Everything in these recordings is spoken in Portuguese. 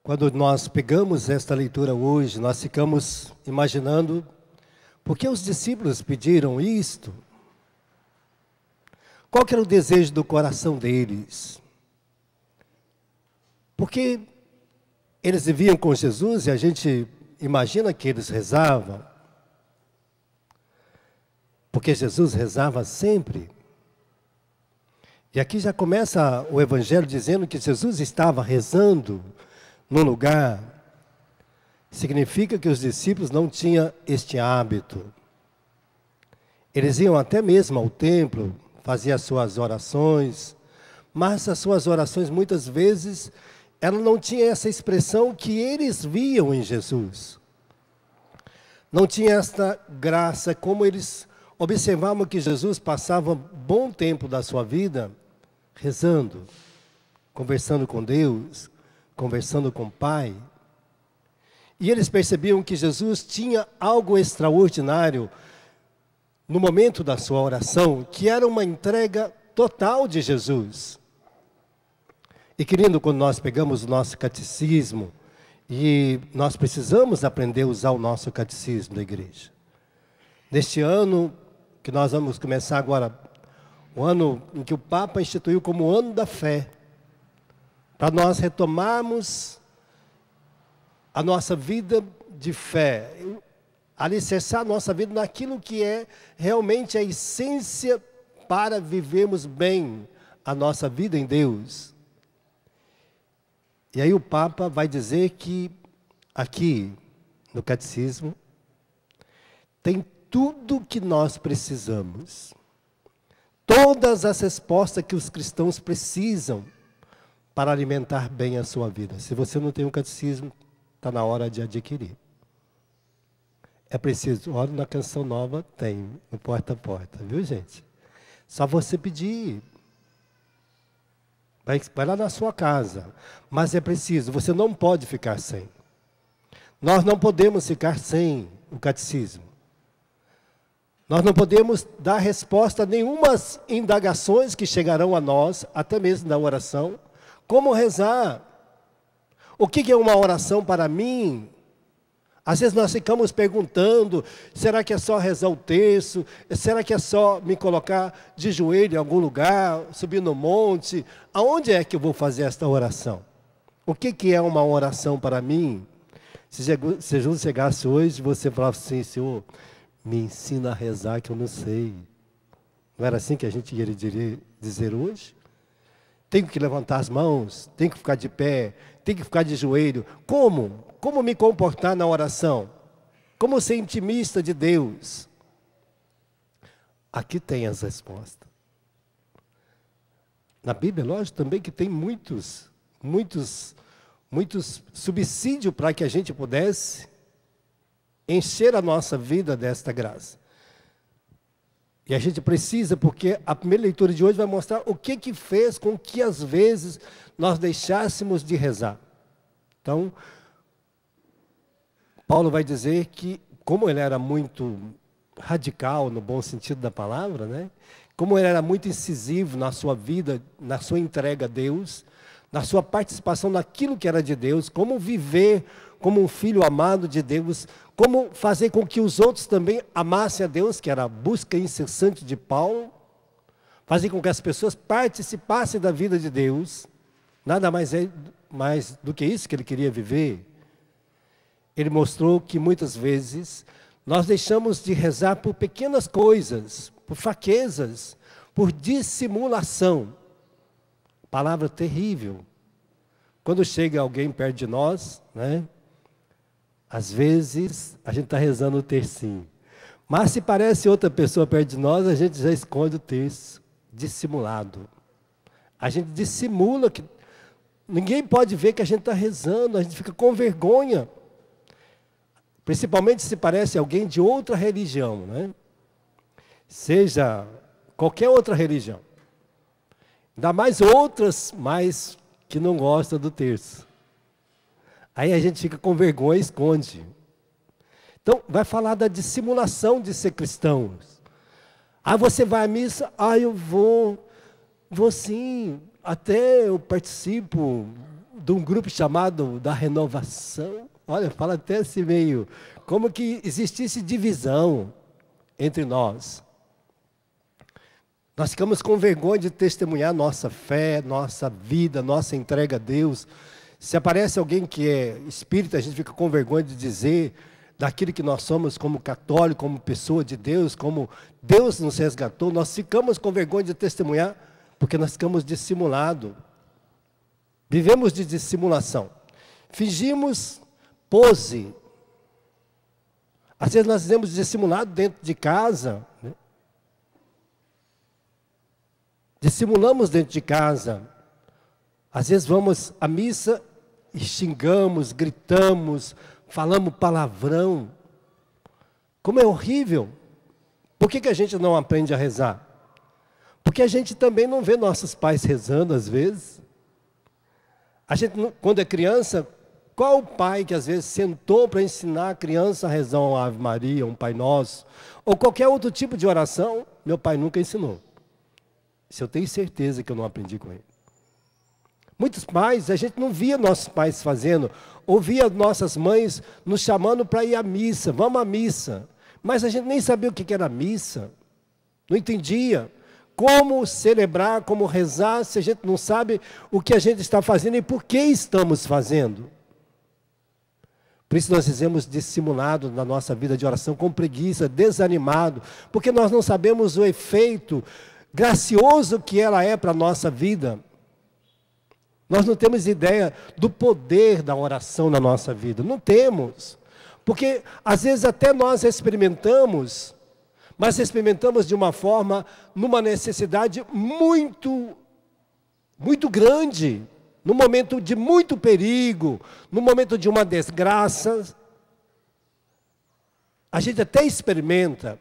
Quando nós pegamos esta leitura hoje, nós ficamos imaginando por que os discípulos pediram isto? Qual que era o desejo do coração deles? Porque eles viviam com Jesus e a gente imagina que eles rezavam. Porque Jesus rezava sempre. E aqui já começa o Evangelho dizendo que Jesus estava rezando num lugar. Significa que os discípulos não tinham este hábito. Eles iam até mesmo ao templo, faziam as suas orações, mas as suas orações muitas vezes, ela não tinha essa expressão que eles viam em Jesus. Não tinha esta graça, como eles observavam que Jesus passava bom tempo da sua vida rezando, conversando com Deus, conversando com o Pai. E eles percebiam que Jesus tinha algo extraordinário no momento da sua oração, que era uma entrega total de Jesus. E querido, quando nós pegamos o nosso catecismo, e nós precisamos aprender a usar o nosso catecismo da igreja. Neste ano, que nós vamos começar agora, o ano em que o Papa instituiu como o ano da fé, para nós retomarmos a nossa vida de fé, alicerçar a nossa vida naquilo que é realmente a essência para vivermos bem a nossa vida em Deus. E aí o Papa vai dizer que aqui no Catecismo tem tudo que nós precisamos. Todas as respostas que os cristãos precisam para alimentar bem a sua vida. Se você não tem um catecismo, está na hora de adquirir. É preciso, olha na Canção Nova, tem, no Porta a Porta, viu gente? Só você pedir. Vai lá na sua casa. Mas é preciso, você não pode ficar sem. Nós não podemos ficar sem o catecismo. Nós não podemos dar resposta a nenhumas indagações que chegarão a nós, até mesmo na oração. Como rezar? O que é uma oração para mim? Às vezes nós ficamos perguntando, será que é só rezar o terço? Será que é só me colocar de joelho em algum lugar, subir no monte? Aonde é que eu vou fazer esta oração? O que é uma oração para mim? Se Jesus chegasse hoje e você falasse assim, Senhor, me ensina a rezar que eu não sei. Não era assim que a gente iria dizer hoje? Tenho que levantar as mãos, tenho que ficar de pé, tenho que ficar de joelho. Como? Como me comportar na oração? Como ser intimista de Deus? Aqui tem as respostas. Na Bíblia, lógico, também que tem muitos subsídios para que a gente pudesse encher a nossa vida desta graça. E a gente precisa, porque a primeira leitura de hoje vai mostrar o que fez com que, às vezes, nós deixássemos de rezar. Então, Paulo vai dizer que, como ele era muito radical, no bom sentido da palavra, né? Como ele era muito incisivo na sua vida, na sua entrega a Deus, na sua participação naquilo que era de Deus, como viver como um filho amado de Deus, como fazer com que os outros também amassem a Deus, que era a busca incessante de Paulo, fazer com que as pessoas participassem da vida de Deus, nada mais do que isso que ele queria viver. Ele mostrou que muitas vezes nós deixamos de rezar por pequenas coisas, por fraquezas, por dissimulação. Palavra terrível. Quando chega alguém perto de nós, né? Às vezes, a gente está rezando o tercinho. Mas se parece outra pessoa perto de nós, a gente já esconde o terço, dissimulado. A gente dissimula, que ninguém pode ver que a gente está rezando, a gente fica com vergonha. Principalmente se parece alguém de outra religião, né? Seja qualquer outra religião. Ainda mais outras, mas que não gostam do terço. Aí a gente fica com vergonha e esconde. Então, vai falar da dissimulação de ser cristãos. Ah, você vai à missa? Ah, eu vou sim. Até eu participo de um grupo chamado da Renovação. Olha, fala até assim meio, como que existisse divisão entre nós. Nós ficamos com vergonha de testemunhar nossa fé, nossa vida, nossa entrega a Deus. Se aparece alguém que é espírita, a gente fica com vergonha de dizer daquilo que nós somos como católico, como pessoa de Deus, como Deus nos resgatou. Nós ficamos com vergonha de testemunhar, porque nós ficamos dissimulados. Vivemos de dissimulação. Fingimos pose. Às vezes nós fizemos dissimulado dentro de casa, né? Dissimulamos dentro de casa. Às vezes vamos à missa e xingamos, gritamos, falamos palavrão. Como é horrível. Por que a gente não aprende a rezar? Porque a gente também não vê nossos pais rezando às vezes. A gente, quando é criança, qual o pai que às vezes sentou para ensinar a criança a rezar uma Ave Maria, um Pai Nosso, ou qualquer outro tipo de oração? Meu pai nunca ensinou. Isso eu tenho certeza que eu não aprendi com ele. Muitos pais, a gente não via nossos pais fazendo, ouvia nossas mães nos chamando para ir à missa, vamos à missa. Mas a gente nem sabia o que era missa, não entendia como celebrar, como rezar, se a gente não sabe o que a gente está fazendo e por que estamos fazendo. Por isso nós dizemos dissimulado na nossa vida de oração, com preguiça, desanimado, porque nós não sabemos o efeito gracioso que ela é para a nossa vida. Nós não temos ideia do poder da oração na nossa vida. Não temos. Porque, às vezes, até nós experimentamos, mas experimentamos de uma forma, numa necessidade muito grande, num momento de muito perigo, num momento de uma desgraça. A gente até experimenta,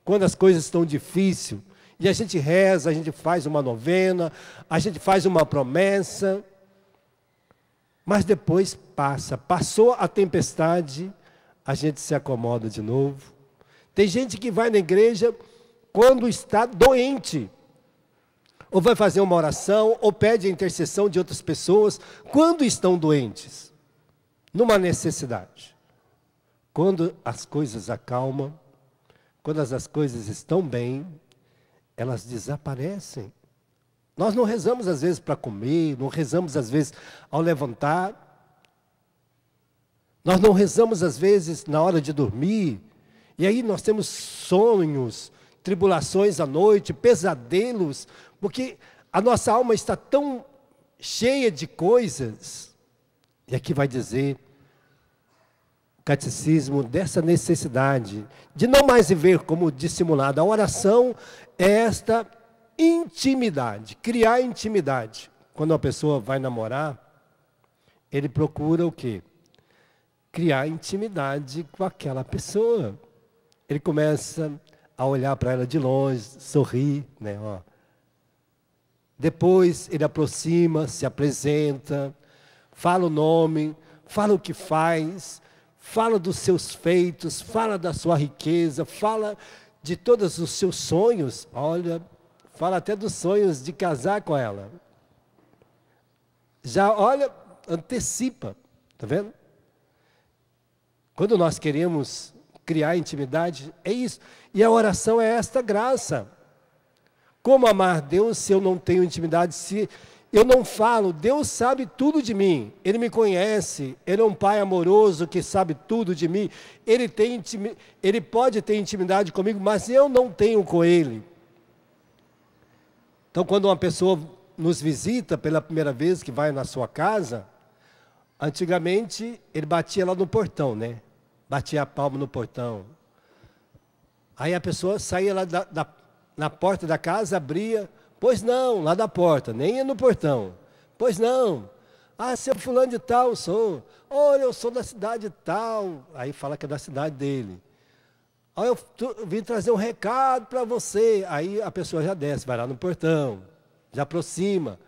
quando as coisas estão difíceis, e a gente reza, a gente faz uma novena, a gente faz uma promessa, mas depois passa. Passou a tempestade, a gente se acomoda de novo. Tem gente que vai na igreja quando está doente, ou vai fazer uma oração, ou pede a intercessão de outras pessoas, quando estão doentes, numa necessidade. Quando as coisas acalmam, quando as coisas estão bem, elas desaparecem. Nós não rezamos às vezes para comer, não rezamos às vezes ao levantar. Nós não rezamos às vezes na hora de dormir. E aí nós temos sonhos, tribulações à noite, pesadelos, porque a nossa alma está tão cheia de coisas. E aqui vai dizer o catecismo dessa necessidade de não mais viver como dissimulado. A oração é esta intimidade, criar intimidade. Quando uma pessoa vai namorar, ele procura o quê? Criar intimidade com aquela pessoa. Ele começa a olhar para ela de longe, sorrir, né? Ó. Depois ele aproxima, se apresenta, fala o nome, fala o que faz, fala dos seus feitos, fala da sua riqueza, fala de todos os seus sonhos. Olha, fala até dos sonhos de casar com ela. Já, olha, antecipa, tá vendo? Quando nós queremos criar intimidade, é isso. E a oração é esta graça. Como amar Deus se eu não tenho intimidade, se eu não falo? Deus sabe tudo de mim, Ele me conhece, Ele é um Pai amoroso que sabe tudo de mim, Ele pode ter intimidade comigo, mas eu não tenho com Ele. Então, quando uma pessoa nos visita pela primeira vez, que vai na sua casa, antigamente ele batia lá no portão, né? Batia a palma no portão. Aí a pessoa saía lá na porta da casa, abria. Pois não, lá da porta, nem ia no portão. Pois não. Ah, você é fulano de tal, sou. Olha, eu sou da cidade tal. Aí fala que é da cidade dele. Olha, eu vim trazer um recado para você. Aí a pessoa já desce, vai lá no portão, já aproxima.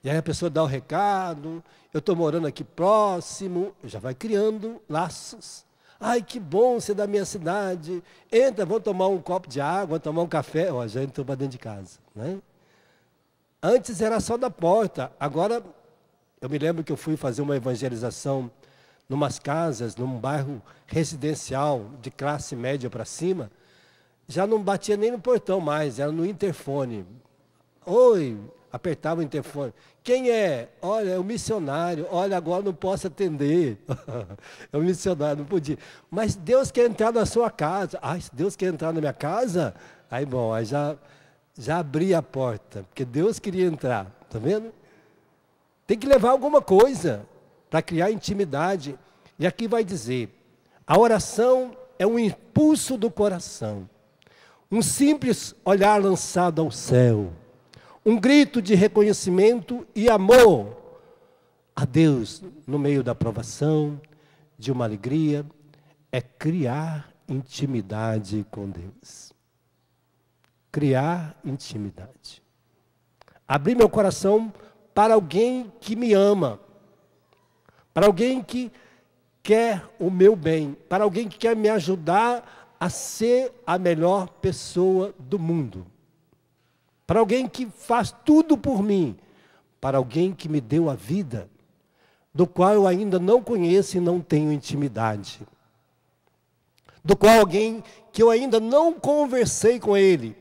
E aí a pessoa dá o recado, eu estou morando aqui próximo, já vai criando laços. Ai, que bom ser da minha cidade. Entra, vamos tomar um copo de água, vamos tomar um café. Ó, já entrou para dentro de casa, né? Antes era só da porta, agora Eu me lembro que eu fui fazer uma evangelização numas casas, num bairro residencial de classe média para cima. Já não batia nem no portão mais, era no interfone. Oi, apertava o interfone. Quem é? Olha, é o missionário. Olha, agora não posso atender. É o missionário, não podia. Mas Deus quer entrar na sua casa. Se Deus quer entrar na minha casa, aí bom, aí já abri a porta, porque Deus queria entrar, tá vendo? Tem que levar alguma coisa para criar intimidade. E aqui vai dizer, a oração é um impulso do coração, um simples olhar lançado ao céu, um grito de reconhecimento e amor a Deus no meio da provação, de uma alegria, é criar intimidade com Deus. Criar intimidade. Abrir meu coração para alguém que me ama, para alguém que quer o meu bem, para alguém que quer me ajudar a ser a melhor pessoa do mundo, para alguém que faz tudo por mim, para alguém que me deu a vida, do qual eu ainda não conheço e não tenho intimidade, do qual alguém que eu ainda não conversei com ele,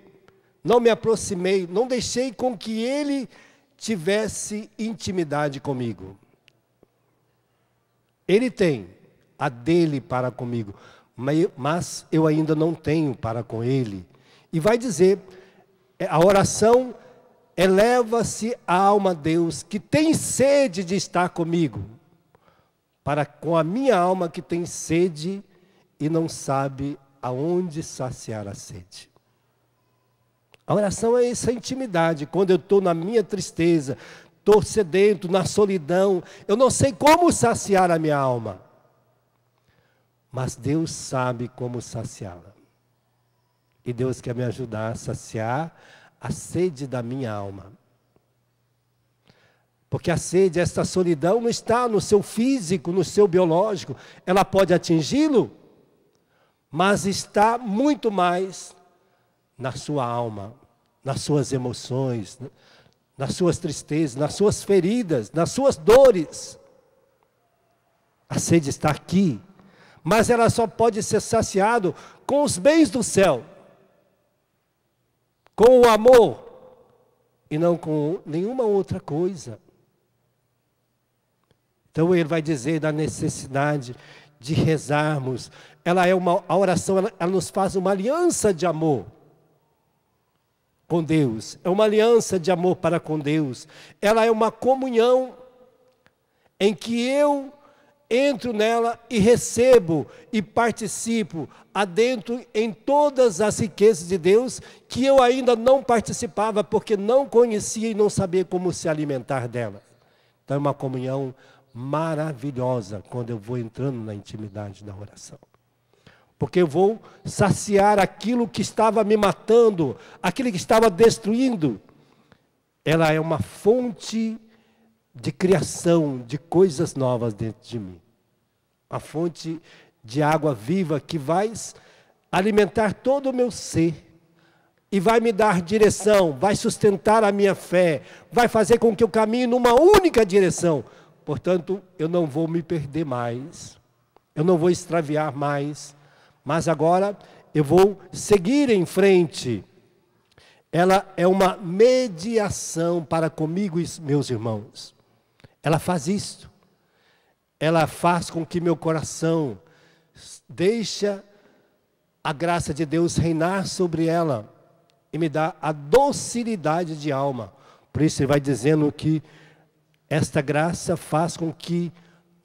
não me aproximei, não deixei com que ele tivesse intimidade comigo. Ele tem a dele para comigo, mas eu ainda não tenho para com ele. E vai dizer, a oração eleva-se a alma a Deus, que tem sede de estar comigo, para com a minha alma que tem sede e não sabe aonde saciar a sede. A oração é essa intimidade. Quando eu estou na minha tristeza, estou sedento, na solidão, eu não sei como saciar a minha alma. Mas Deus sabe como saciá-la. E Deus quer me ajudar a saciar a sede da minha alma. Porque a sede, essa solidão, não está no seu físico, no seu biológico. Ela pode atingi-lo, mas está muito mais na sua alma, nas suas emoções, nas suas tristezas, nas suas feridas, nas suas dores. A sede está aqui, mas ela só pode ser saciada com os bens do céu, com o amor, e não com nenhuma outra coisa. Então ele vai dizer da necessidade de rezarmos. A oração ela nos faz uma aliança de amor com Deus, é uma aliança de amor para com Deus, ela é uma comunhão em que eu entro nela e recebo e participo adentro em todas as riquezas de Deus que eu ainda não participava porque não conhecia e não sabia como se alimentar dela. Então é uma comunhão maravilhosa quando eu vou entrando na intimidade da oração. Porque eu vou saciar aquilo que estava me matando, aquilo que estava destruindo. Ela é uma fonte de criação, de coisas novas dentro de mim. Uma fonte de água viva que vai alimentar todo o meu ser. E vai me dar direção, vai sustentar a minha fé, vai fazer com que eu caminhe numa única direção. Portanto, eu não vou me perder mais, eu não vou extraviar mais. Mas agora eu vou seguir em frente. Ela é uma mediação para comigo e meus irmãos. Ela faz isso. Ela faz com que meu coração deixe a graça de Deus reinar sobre ela e me dá a docilidade de alma. Por isso ele vai dizendo que esta graça faz com que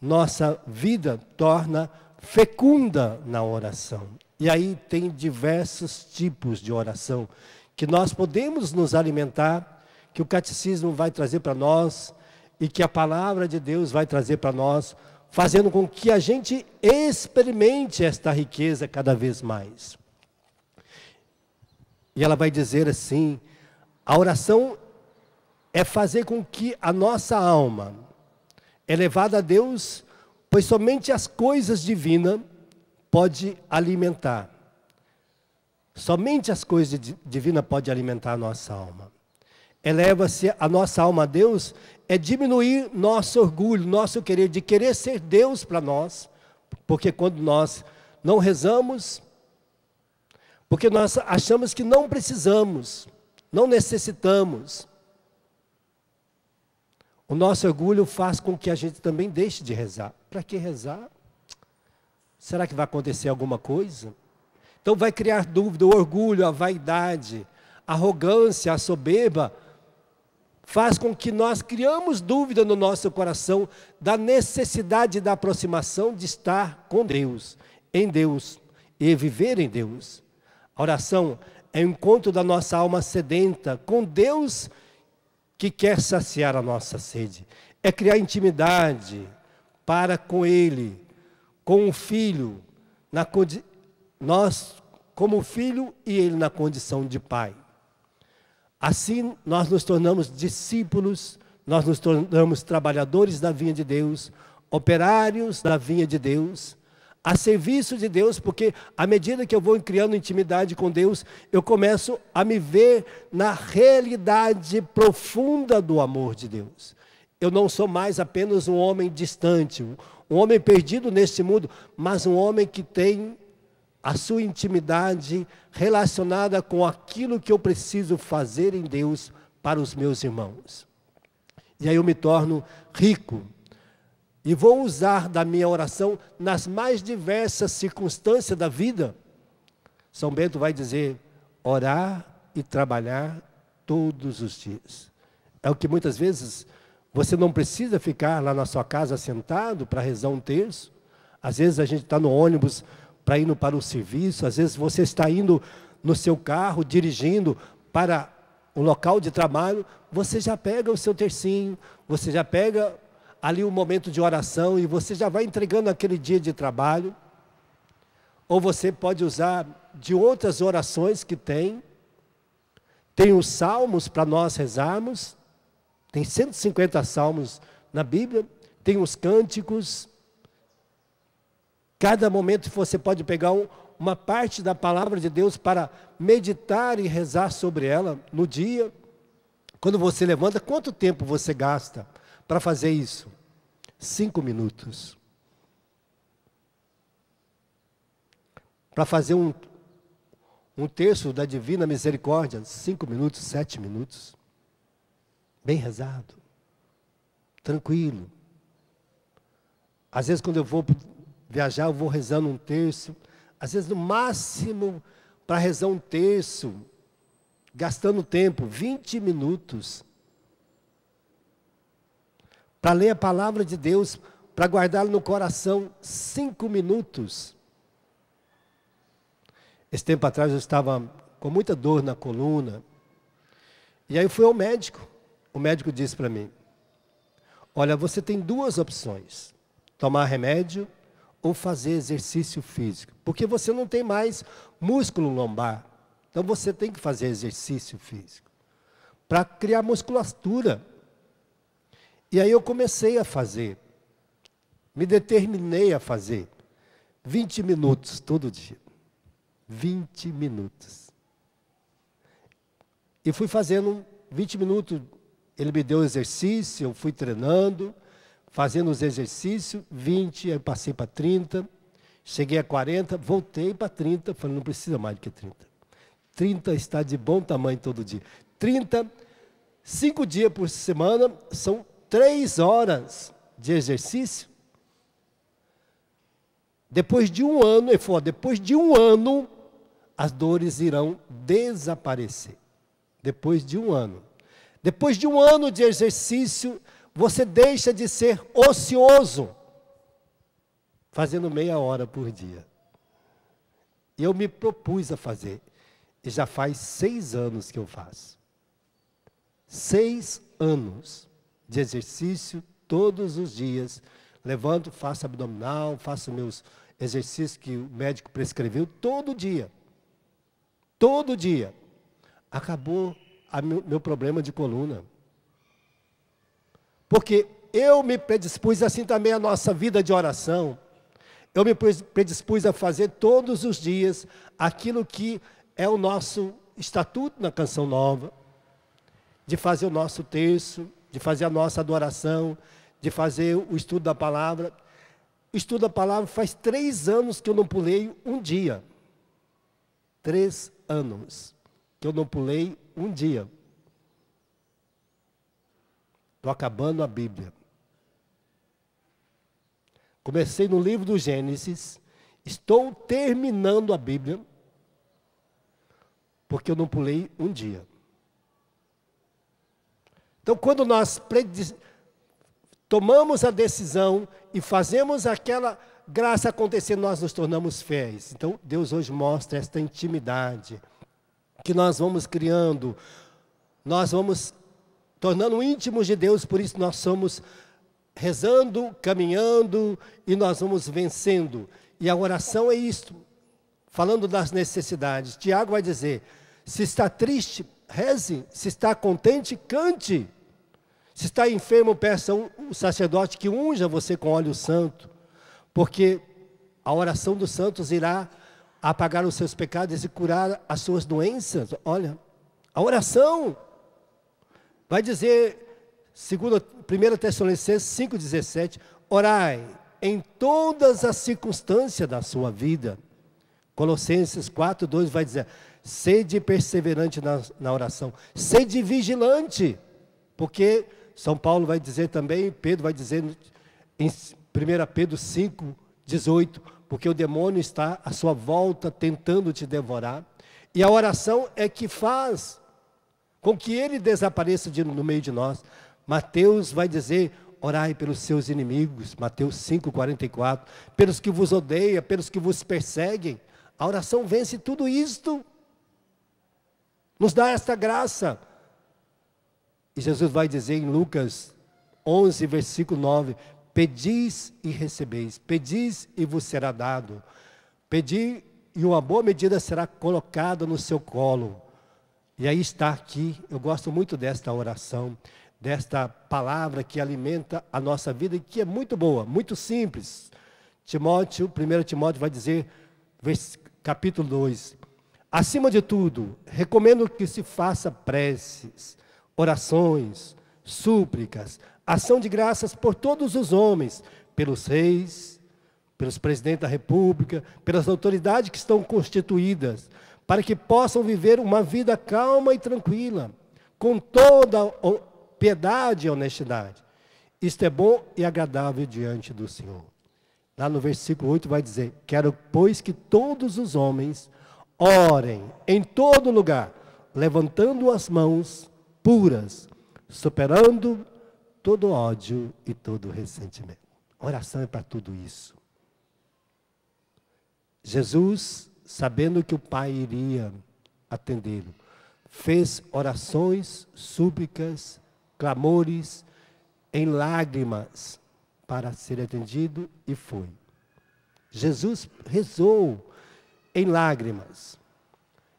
nossa vida torna fecunda na oração. E aí tem diversos tipos de oração que nós podemos nos alimentar, que o catecismo vai trazer para nós e que a palavra de Deus vai trazer para nós, fazendo com que a gente experimente esta riqueza cada vez mais. E ela vai dizer assim, a oração é fazer com que a nossa alma, elevada a Deus, pois somente as coisas divinas pode alimentar. Somente as coisas divinas podem alimentar a nossa alma. Eleva-se a nossa alma a Deus é diminuir nosso orgulho, nosso querer, de querer ser Deus para nós, porque quando nós não rezamos, porque nós achamos que não precisamos, não necessitamos, o nosso orgulho faz com que a gente também deixe de rezar. Para que rezar? Será que vai acontecer alguma coisa? Então vai criar dúvida, o orgulho, a vaidade, a arrogância, a soberba, faz com que nós criamos dúvida no nosso coração da necessidade da aproximação de estar com Deus, em Deus e viver em Deus. A oração é o encontro da nossa alma sedenta com Deus que quer saciar a nossa sede. É criar intimidade para com Ele, com o Filho, nós como filho e Ele na condição de Pai. Assim nós nos tornamos discípulos, nós nos tornamos trabalhadores da vinha de Deus, operários da vinha de Deus, a serviço de Deus, porque à medida que eu vou criando intimidade com Deus, eu começo a me ver na realidade profunda do amor de Deus. Eu não sou mais apenas um homem distante, um homem perdido neste mundo, mas um homem que tem a sua intimidade relacionada com aquilo que eu preciso fazer em Deus para os meus irmãos. E aí eu me torno rico. E vou usar da minha oração nas mais diversas circunstâncias da vida. São Bento vai dizer, orar e trabalhar todos os dias. É o que muitas vezes você não precisa ficar lá na sua casa sentado para rezar um terço. Às vezes a gente está no ônibus para ir para o serviço, às vezes você está indo no seu carro, dirigindo para o local de trabalho, você já pega o seu tercinho, você já pega ali um momento de oração e você já vai entregando aquele dia de trabalho. Ou você pode usar de outras orações que tem os salmos para nós rezarmos, tem 150 salmos na Bíblia, tem os cânticos. Cada momento você pode pegar uma parte da palavra de Deus para meditar e rezar sobre ela no dia. Quando você levanta, quanto tempo você gasta para fazer isso? 5 minutos. Para fazer um terço da Divina Misericórdia, 5 minutos, 7 minutos. Bem rezado. Tranquilo. Às vezes quando eu vou viajar, eu vou rezando um terço. Às vezes no máximo, para rezar um terço, gastando tempo, 20 minutos. Para ler a palavra de Deus, para guardá-la no coração, 5 minutos. Esse tempo atrás eu estava com muita dor na coluna. E aí eu fui ao médico. O médico disse para mim, olha, você tem 2 opções. Tomar remédio ou fazer exercício físico. Porque você não tem mais músculo lombar. Então você tem que fazer exercício físico. Para criar musculatura. E aí eu comecei a fazer. Me determinei a fazer. 20 minutos todo dia. 20 minutos. E fui fazendo 20 minutos. Ele me deu exercício, eu fui treinando, fazendo os exercícios, 20, aí passei para 30, cheguei a 40, voltei para 30, falei, não precisa mais do que 30. 30 está de bom tamanho todo dia. 30, 5 dias por semana, são 3 horas de exercício. Depois de 1 ano, ele falou, depois de 1 ano, as dores irão desaparecer. Depois de 1 ano. Depois de 1 ano de exercício, você deixa de ser ocioso, fazendo meia hora por dia. E eu me propus a fazer. E já faz 6 anos que eu faço. 6 anos de exercício todos os dias. Levanto, faço abdominal, faço meus exercícios que o médico prescreveu todo dia. Todo dia. Acabou meu problema de coluna. Porque eu me predispus, assim também a nossa vida de oração, eu me predispus a fazer todos os dias aquilo que é o nosso estatuto na Canção Nova, de fazer o nosso terço, de fazer a nossa adoração, de fazer o estudo da palavra. O estudo da palavra faz 3 anos que eu não pulei um dia. 3 anos que eu não pulei um dia. Estou acabando a Bíblia. Comecei no livro do Gênesis, estou terminando a Bíblia, porque eu não pulei um dia. Então, quando nós tomamos a decisão e fazemos aquela graça acontecer, nós nos tornamos fiéis. Então, Deus hoje mostra esta intimidade que nós vamos criando, nós vamos tornando íntimos de Deus, por isso nós somos rezando, caminhando e nós vamos vencendo. E a oração é isto, falando das necessidades. Tiago vai dizer, se está triste, reze, se está contente, cante. Se está enfermo, peça o sacerdote que unja você com óleo santo, porque a oração dos santos irá apagar os seus pecados e curar as suas doenças. Olha, a oração vai dizer, segundo 1 Tessalonicenses 5,17, orai em todas as circunstâncias da sua vida. Colossenses 4,2 vai dizer, sede perseverante na oração, sede vigilante, porque São Paulo vai dizer também, Pedro vai dizer em 1 Pedro 5,18, porque o demônio está à sua volta tentando te devorar, e a oração é que faz com que ele desapareça no meio de nós. Mateus vai dizer, orai pelos seus inimigos, Mateus 5,44, pelos que vos odeiam, pelos que vos perseguem. A oração vence tudo isto, nos dá esta graça. E Jesus vai dizer em Lucas 11, versículo 9, pedis e recebeis, pedis e vos será dado, pedi e uma boa medida será colocada no seu colo. E aí está aqui, eu gosto muito desta oração, desta palavra que alimenta a nossa vida e que é muito boa, muito simples. 1 Timóteo vai dizer, capítulo 2, acima de tudo, recomendo que se faça preces, orações, súplicas, ação de graças por todos os homens, pelos reis, pelos presidentes da república, pelas autoridades que estão constituídas, para que possam viver uma vida calma e tranquila, com toda piedade e honestidade. Isto é bom e agradável diante do Senhor. Lá no versículo 8 vai dizer, quero, pois, que todos os homens orem em todo lugar, levantando as mãos puras, superando todo ódio e todo ressentimento. Oração é para tudo isso. Jesus, sabendo que o Pai iria atendê-lo, fez orações, súplicas, clamores, em lágrimas, para ser atendido e foi. Jesus rezou em lágrimas.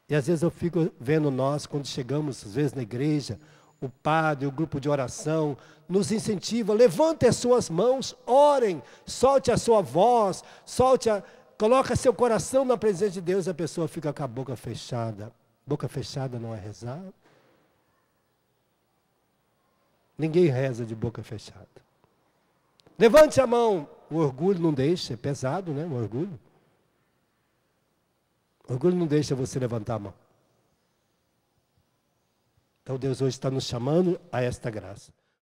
E às vezes eu fico vendo nós, quando chegamos, às vezes na igreja, o padre, o grupo de oração, nos incentiva, levante as suas mãos, orem, solte a sua voz, coloque seu coração na presença de Deus, e a pessoa fica com a boca fechada. Boca fechada não é rezar? Ninguém reza de boca fechada. Levante a mão. O orgulho não deixa, é pesado, né? O orgulho. O orgulho não deixa você levantar a mão. Então Deus hoje está nos chamando a esta graça.